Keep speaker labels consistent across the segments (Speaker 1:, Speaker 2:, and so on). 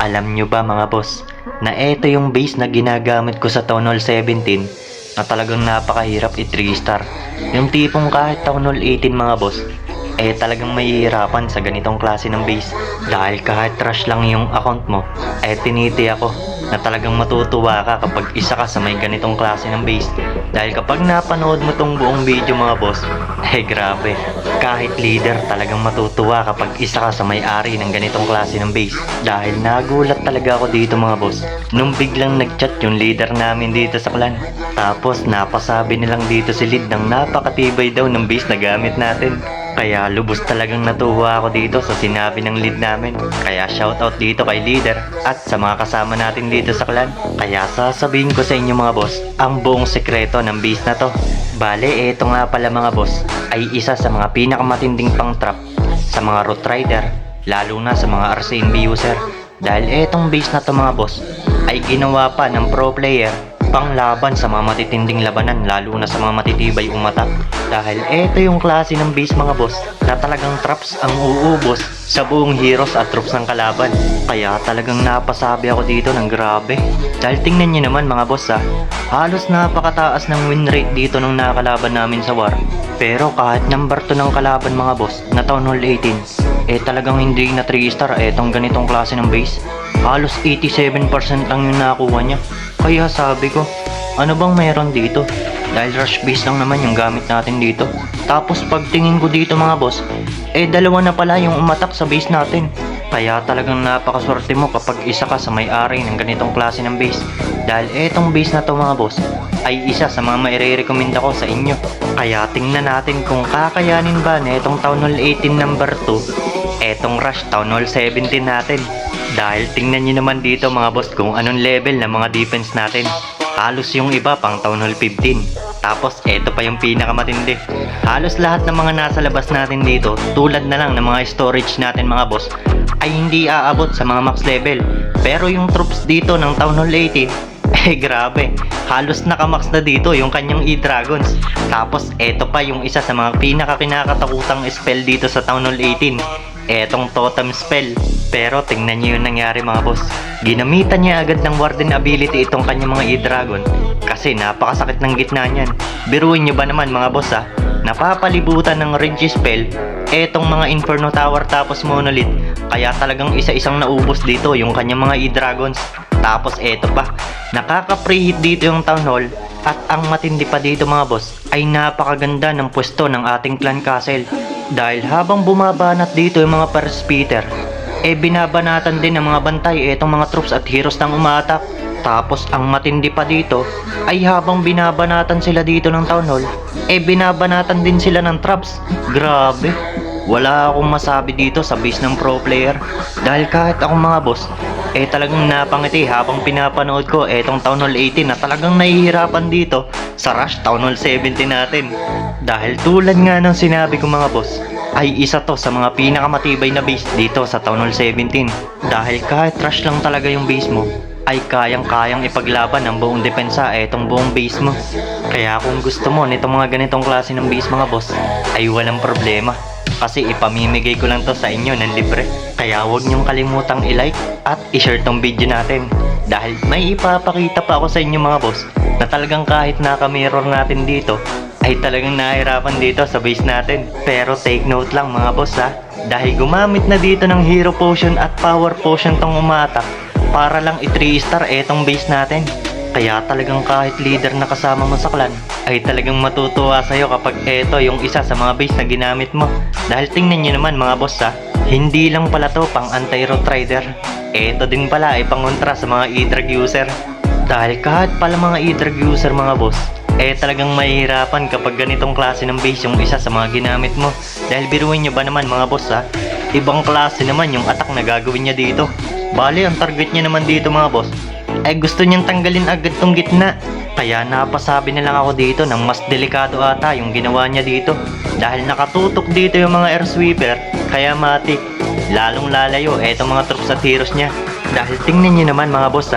Speaker 1: Alam nyo ba mga boss, na eto yung base na ginagamit ko sa Town Hall 17 na talagang napakahirap i-3 star. Yung tipong kahit Town Hall 18 mga boss, talagang mahihirapan sa ganitong klase ng base. Dahil kahit trash lang yung account mo, tiniti ako na talagang matutuwa ka kapag isa ka sa may ganitong klase ng base. Dahil kapag napanood mo tong buong video mga boss, grabe. Kahit leader talagang matutuwa kapag isa ka sa may-ari ng ganitong klase ng base. Dahil nagulat talaga ako dito mga boss, nung biglang nag-chat yung leader namin dito sa clan. Tapos napasabi nilang dito si lead ng napakatibay daw ng base na gamit natin. Kaya lubos talagang natuwa ako dito sa sinabi ng lead namin. Kaya shoutout dito kay leader at sa mga kasama natin dito sa clan. Kaya sasabihin ko sa inyo mga boss, ang buong sekreto ng base na to. Bale, eto nga pala mga boss, ay isa sa mga pinakamatinding pang trap sa mga root rider, lalo na sa mga RCNB user. Dahil etong base na to mga boss, ay ginawa pa ng pro player pang laban sa mga matitinding labanan, lalo na sa mga matitibay umatak. Dahil eto yung klase ng base mga boss na talagang traps ang uubos sa buong heroes at troops ng kalaban. Kaya talagang napasabi ako dito ng grabe. Dahil tingnan nyo naman mga boss halos napakataas ng win rate dito nung nakalaban namin sa war. Pero kahit number 2 ng kalaban mga boss na Town Hall 18, talagang hindi na 3 star etong ganitong klase ng base. Halos 87% lang yung nakuha niya. Kaya sabi ko, ano bang meron dito? Dahil rush base lang naman yung gamit natin dito. Tapos pagtingin ko dito mga boss, dalawa na pala yung umatak sa base natin. Kaya talagang napakaswerte mo kapag isa ka sa may-ari ng ganitong klase ng base. Dahil etong base na to mga boss, ay isa sa mga maire-recommend ako sa inyo. Kaya tingnan natin kung kakayanin ba na etong Town Hall 18 number 2, etong rush Town Hall 17 natin. Dahil tingnan nyo naman dito mga boss kung anong level ng mga defense natin. Halos yung iba pang Town Hall 15. Tapos eto pa yung pinakamatindi. Halos lahat ng mga nasa labas natin dito, tulad na lang ng mga storage natin mga boss, ay hindi aabot sa mga max level. Pero yung troops dito ng Town Hall 18, grabe, halos nakamax na dito yung kanyang E-Dragons. Tapos eto pa yung isa sa mga pinakakinakatakutang spell dito sa Town Hall 18, etong totem spell. Pero tingnan nyo yung nangyari mga boss, ginamitan niya agad ng warden ability itong kanyang mga E-Dragon kasi napakasakit ng gitna niyan. Biruin nyo ba naman mga boss napapalibutan ng range spell etong mga Inferno Tower tapos Monolith. Kaya talagang isa-isang naubos dito yung kanyang mga E-Dragons. Tapos eto pa, nakaka-preheat dito yung Town Hall. At ang matindi pa dito mga boss, ay napakaganda ng pwesto ng ating clan castle. Dahil habang bumabanat dito yung mga Peter, binabanatan din ng mga bantay etong mga troops at heroes ng umatak. Tapos ang matindi pa dito ay habang binabanatan sila dito ng Town Hall, binabanatan din sila ng traps. Grabe, wala akong masabi dito sa base ng pro player. Dahil kahit akong mga boss, talagang napangiti habang pinapanood ko etong Town Hall 18 na talagang nahihirapan dito sa rush Town Hall 17 natin. Dahil tulad nga ng sinabi ko mga boss, ay isa to sa mga pinakamatibay na base dito sa Town Hall 17. Dahil kahit rush lang talaga yung base mo, ay kayang-kayang ipaglaban ng buong depensa etong buong base mo. Kaya kung gusto mo nitong mga ganitong klase ng base mga boss, ay walang problema. Kasi ipamimigay ko lang to sa inyo ng libre. Kaya huwag niyong kalimutang i-like at i-share tong video natin. Dahil may ipapakita pa ako sa inyo mga boss, na talagang kahit naka-mirror natin dito, ay talagang nahirapan dito sa base natin. Pero take note lang mga boss dahil gumamit na dito ng hero potion at power potion tong umatak para lang i-3 star etong base natin. Kaya talagang kahit leader na kasama mo sa clan, ay talagang matutuwa sa'yo kapag eto yung isa sa mga base na ginamit mo. Dahil tingnan nyo naman mga boss hindi lang pala to pang anti-root rider, eto din pala ay pangontra sa mga E-Drag user. Dahil kahit pala mga E-Drag user mga boss, talagang mahihirapan kapag ganitong klase ng base yung isa sa mga ginamit mo. Dahil biruin nyo ba naman mga boss ibang klase naman yung attack na gagawin niya dito. Bali ang target niya naman dito mga boss, gusto niyang tanggalin agad tong gitna. Kaya napasabi na lang ako dito ng mas delikado ata yung ginawa niya dito. Dahil nakatutok dito yung mga air sweeper, kaya matik, lalong lalayo etong mga troops at heroes niya. Dahil tingnan niyo naman mga boss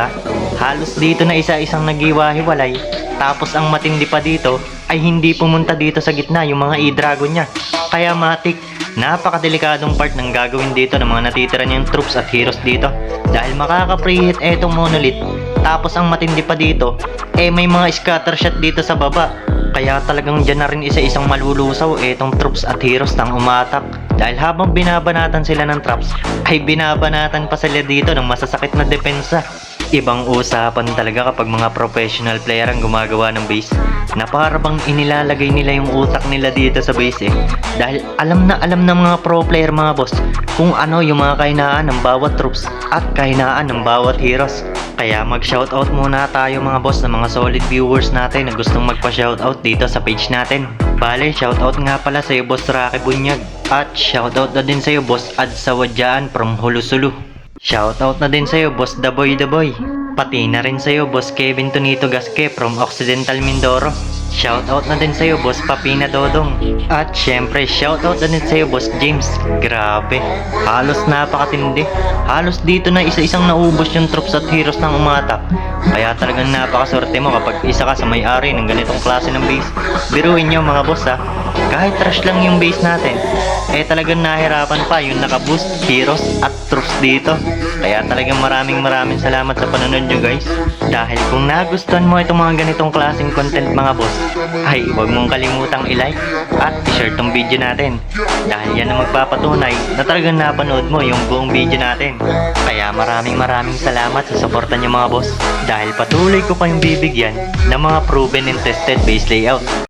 Speaker 1: halos dito na isa-isang nagiwa-hiwalay Tapos ang matindi pa dito ay hindi pumunta dito sa gitna yung mga e-dragon niya. Kaya matik, napakadelikadong part ng gagawin dito ng mga natitira niyang troops at heroes dito. Dahil makaka-pre-hit etong monolith. Tapos ang matindi pa dito, may mga scatter shot dito sa baba. Kaya talagang dyan na rin isa-isang malulusaw etong troops at heroes ng umatak. Dahil habang binabanatan sila ng traps, ay binabanatan pa sila dito ng masasakit na depensa. Ibang usapan talaga kapag mga professional player ang gumagawa ng base, na para bang inilalagay nila yung utak nila dito sa base dahil alam na alam ng mga pro player mga boss kung ano yung mga kahinaan ng bawat troops at kahinaan ng bawat heroes. Kaya mag-shoutout muna tayo mga boss ng mga solid viewers natin na gustong magpa-shoutout dito sa page natin. Bale, shoutout nga pala sa'yo Boss Rocky Bunyag, at shoutout na din sa'yo Boss Ad Sawadyaan from Hulusulu. Shoutout na din sa'yo Boss Daboy Daboy. Pati na rin sa'yo Boss Kevin Tonito Gasque from Occidental Mindoro. Shoutout na din sa'yo Boss Papina Dodong. At syempre shoutout na din sa'yo Boss James. Grabe, halos napakatindi. Halos dito na isa-isang naubos yung troops at heroes ng umatak. Kaya talagang napakaswerte mo kapag isa ka sa may-ari ng ganitong klase ng base. Biruin nyo mga boss kahit trash lang yung base natin, talagang nahirapan pa yung naka-boost heroes at troops dito. Kaya talagang maraming salamat sa panonood nyo guys. Dahil kung nagustuhan mo itong mga ganitong klaseng content mga boss, ay huwag mong kalimutang i-like at i-share tong video natin. Dahil yan ang magpapatunay na talagang napanood mo yung buong video natin. Kaya maraming salamat sa suporta nyo mga boss. Dahil patuloy ko pa yung bibigyan ng mga proven and tested base layout.